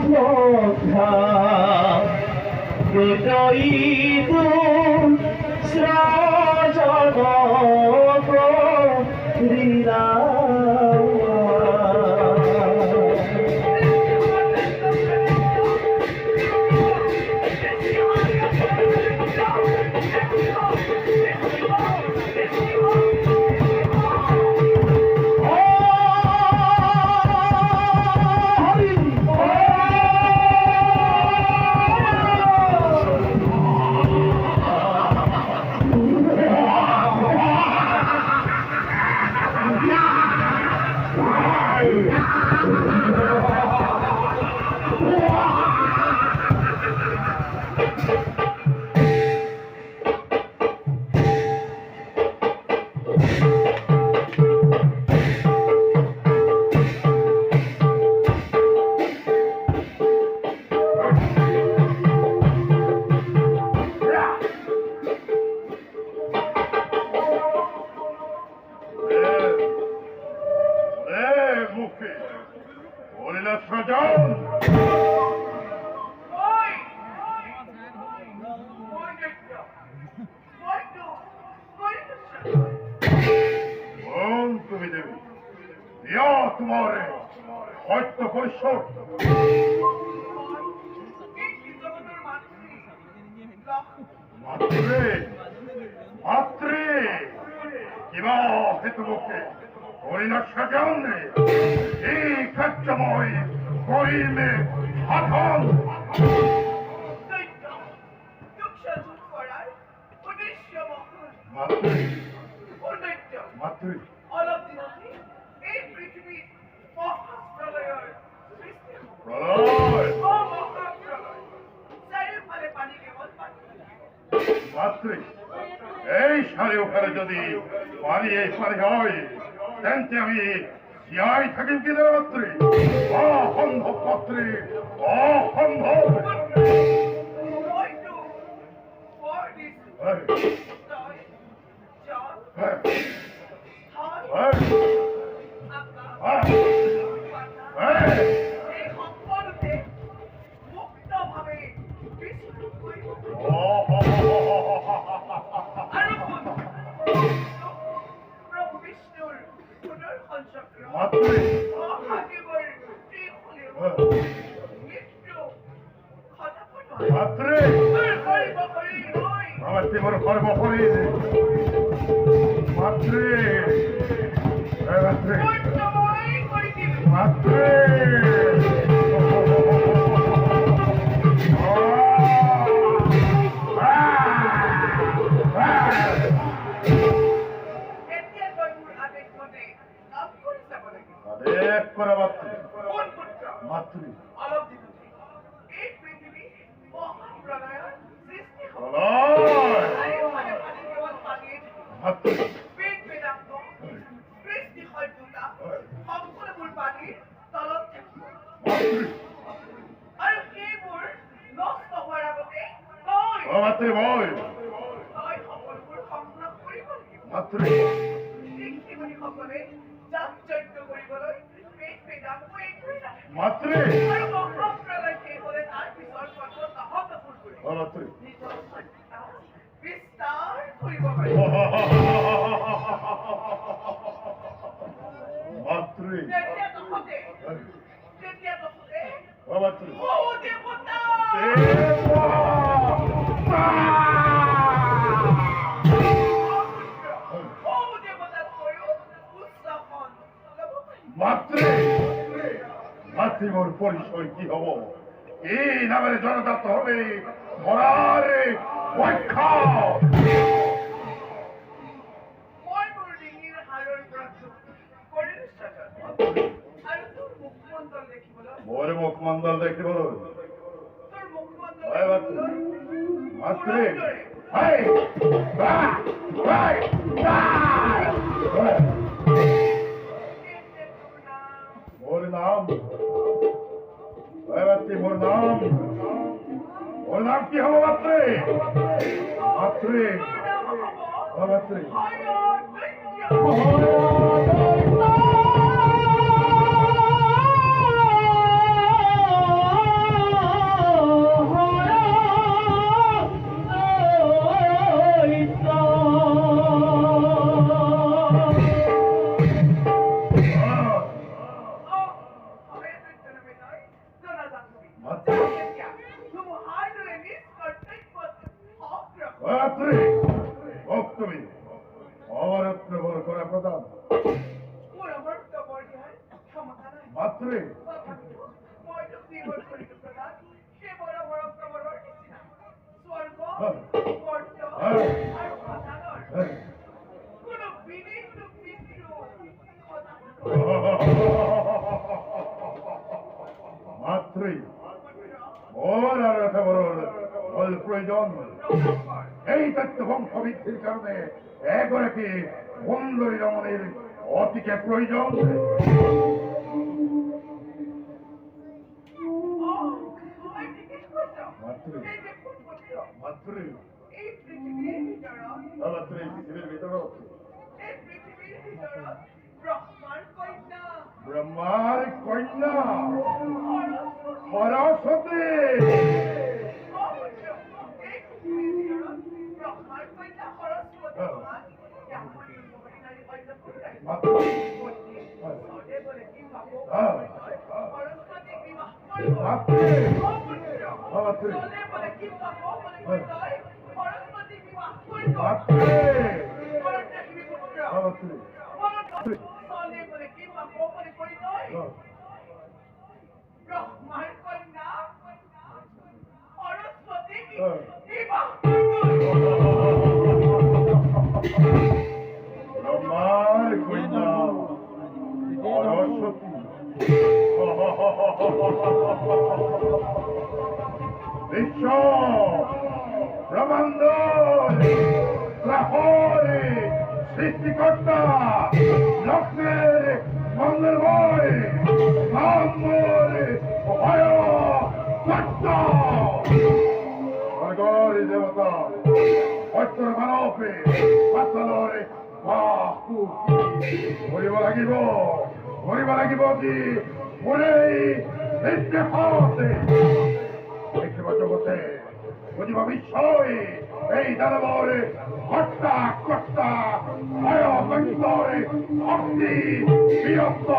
শ্রদ্ধা হৃদয়িতু সৃজনক হৃদা প্রধান মাত্রে মাত্রই ওর আর একটা বড় বল প্রয়োজন এই তথ্য বংশ বৃদ্ধির কারণে এগরাকে সুন্দরী রমণীর অতিকে প্রয়োজন মাত্রই পৃথিবীর ভিতর ব্রহ্মার কন্যা সরস্বতী ব্রহ্মার কন্যা সরস্বতী বিশ্ব ব্রহ্মাণ্ড গ্রহরে সৃষ্টিকর্তা লক্ষ্মের মঙ্গলময় মামরে হয়োদৈত্য স্বর্গরে দেবতা অত্র মানবে পাতলরে মরিব লাগিব কি মরেই নিত্য হতে দেখিব জগতে বুঝিব বিশ্বই এই দানবরে হত্যা কর্তা হয়োদৈত্যরে শক্তি বীরত্ব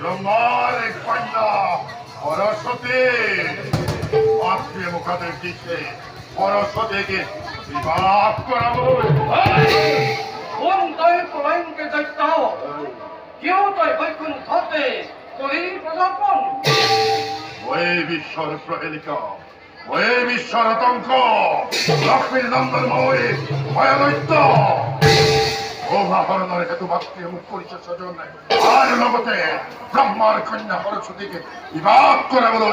ব্রহ্মার কন্যা সরস্বতী মাতৃ মুখাদের দিচ্ছে সরস্বতীকে বিবাহ করাবো ওই বিশ্বর প্রহেলিকা ওই বিশ্বর আতঙ্ক লক্ষ্মীর নন্দনময় হয়োদৈত্য হরণের হেতু মাতৃ মুখ পরিচয় স্বজন আর নবতে ব্রহ্মার কন্যা সরস্বতীকে বিবাহ করা বলো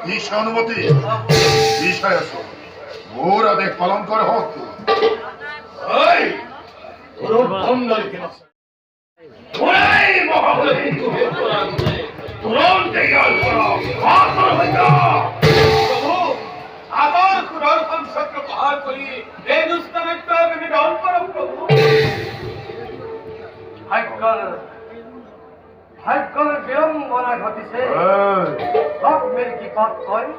ঈশা অনুমতি ঈশায় আসো ওরা দেখ পালন করে হোক ভাগ্যের বিড়ম্বনা ঘটিছে লক্ষ্মের কি পাপ হয়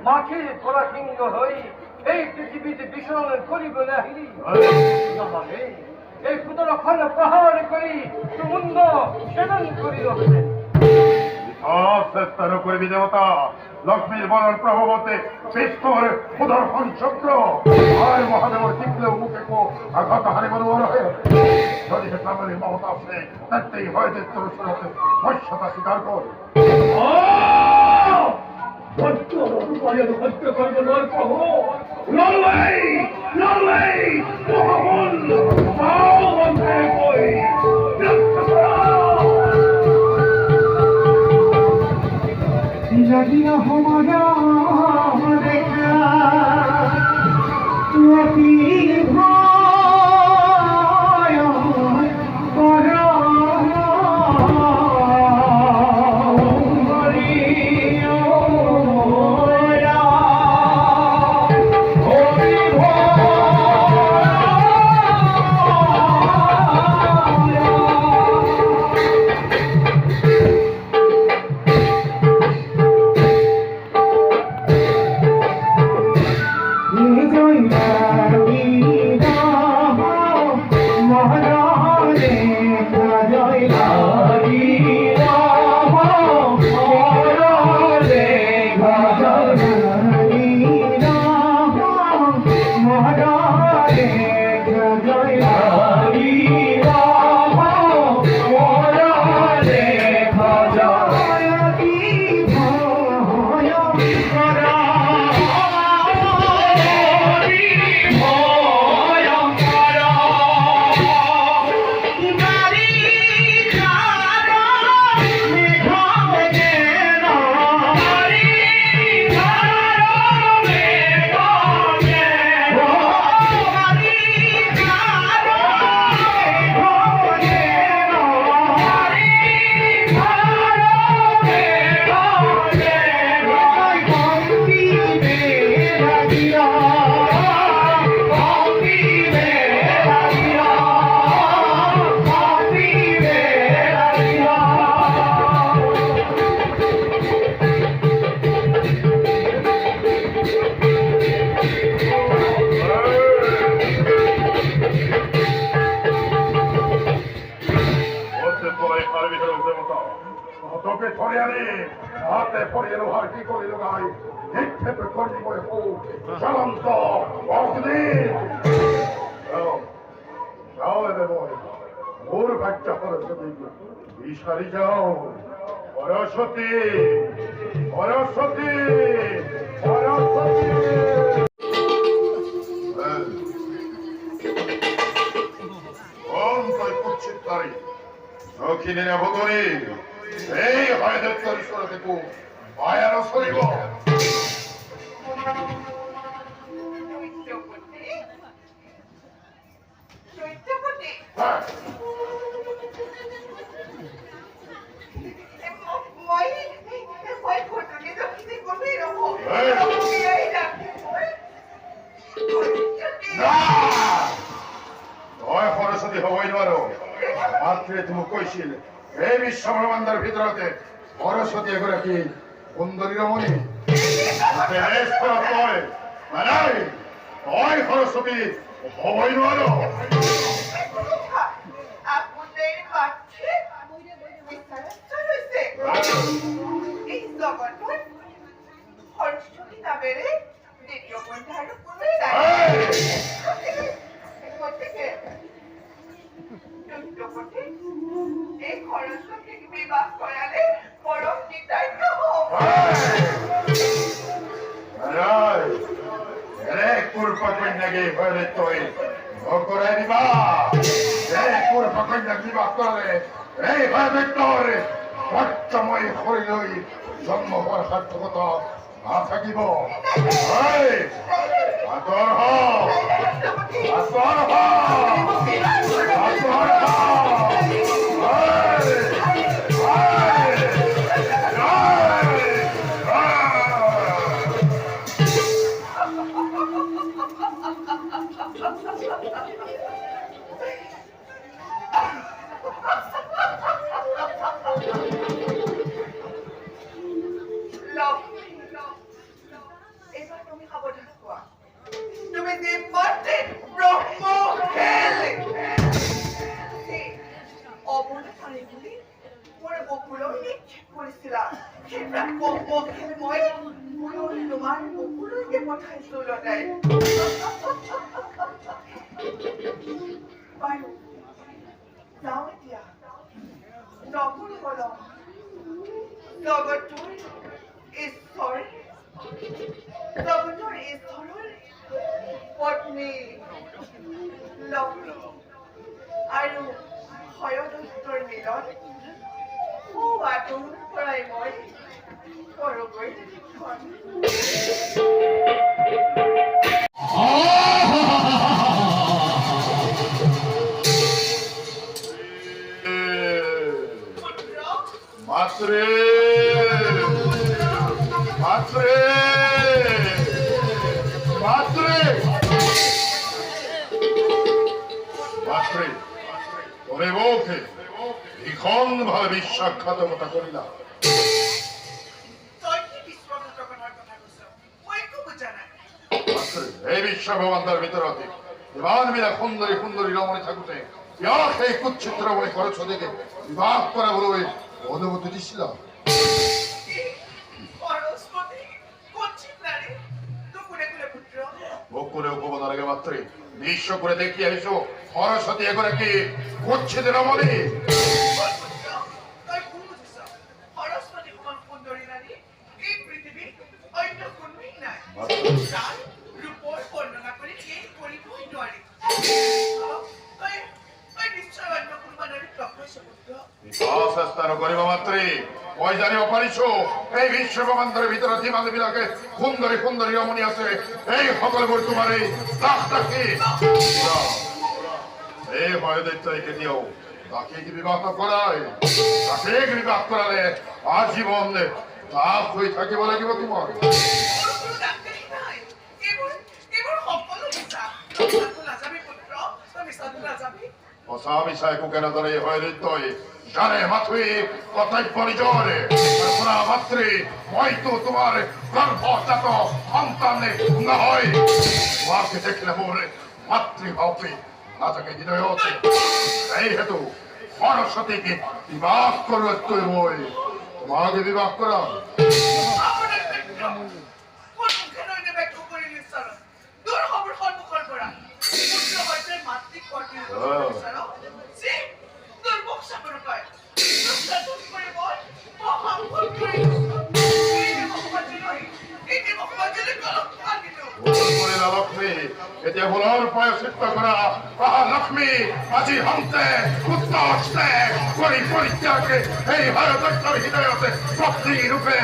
মাটির পোড়া সিংহ হই এই পৃথিবীতে বিচরণ করিব নাহি এই পুতরক্ষণ প্রহার করি সুমুন্দ সেদন করিল চেষ্টা করবি দেবতা লক্ষ্মীর বরণ প্রভাবতে বিস্তর সুদর্শন চক্র আর মহাদেবর টিকলে মুখে আঘাত হারি মনোবর হয়ে যদি সামনে মমতা আছে তাতেই হয়তো তোর শুনতে বশ্যতা স্বীকার কর যদিও হমারা দেখা অতি ভয় কর হাতে পড়িয়ে লোহার কি করিল গাই নিক্ষেপ করিব হোক জ্বলন্ত অগ্নি যাও এবে বই মোর বাচ্চা সরস্বতী বিশারি যাও সরস্বতী সরস্বতী সরস্বতী অন্তই কুচ্ছিত তারি দক্ষিণে ভগরী এই হয়দত্তর ঈশ্বর দেখু মায়ার সরিব সরস্বতী হবই নোৱাৰো মাতৃ তুমি কৈছিল এই বিশ্বব্ৰহ্মাণ্ডৰ ভিতৰতে সৰস্বতী এগৰাকী সুন্দৰী ৰমণী তই সৰস্বতী হবই নোৱাৰো কন্যাকে ভয় তই কৰাই দিবা কোৰ কন্যাক বিবাহ কৰালে এই ভয়ৰ সত্যময় শৰীৰলৈ জন্ম হোৱাৰ সাৰ্থকতা নাথাকিব আঁতৰ পত্নী লক্ষ্মী আৰু hoyodoittor মিলন খুব আঁতৰৰ পৰাই মই কৰগৈ মাতৃ মাতৃ মাতৃ মাতৃ তুমি মুখে ভীষণ ভাবে বিশ্বাসঘাতকতা করিলা এই বিশ্বব্রহ্মাণ্ডৰ ভিতৰতে ইমান বিলাক সুন্দৰী সুন্দৰী ৰমণী থাকোঁতে ইয়াক সেই কুৎসিত ৰমণী সৰস্বতীকে বিবাহ কৰাবলৈ অনুমতি দিছিলা ভোগ করে উপব নালাগে মাত্রে বিশ্ব করে দেখি আহিছো সরস্বতী এগৰাকী কুৎসিত রমণী মই জানিব পাৰিছো এই বিশ্বব্ৰহ্মাণ্ডৰ ভিতৰত যিমান বিলাকে সুন্দৰী সুন্দৰী ৰমণী আছে এই সকলোবোৰ তোমাৰেই এই হয়দত্তই কেতিয়াও তাকে বিবাহ নকৰাই তাকে বিবাহ কৰালে আজীৱন তাক হৈ থাকিব লাগিব তোমাৰ সঁচা মিছা একো কেনেদৰে হয়দত্তই জানে মাথুই কর্তব্য নিজরে শুনা মাত্রে হয়তো তোমার গর্ভজাত সন্তান নহয় তোমাকে দেখলে মোর মাতৃভাবে না থাকে হৃদয়তে এই হেতু সরস্বতীকে বিবাহ করতে বই তোমাকে বিবাহ করা আপনার ব্যক্ত কোন মুখে নইলে ব্যক্ত করে নিস্তার দূর খবর সন্মুখৰ পৰা পুত্ৰ হইতে মাতৃক কটি নিস্তার সে দুর্ভোগ সাগর পায় দুঃখ করে বল মহা ভুল করে এই মুখবাজিলে কলম কাটিল করিলা লক্ষ্মী এতিয়া ভুলৰ প্ৰায়শ্চিত্ত কৰা লক্ষ্মী আজি হন্তে উত্তৰস্তে কৰি পৰিত্যাগে এই ভাৰতবৰ্ষৰ হৃদয়তে পত্নী ৰূপে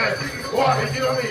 হোৱা শিকিলনি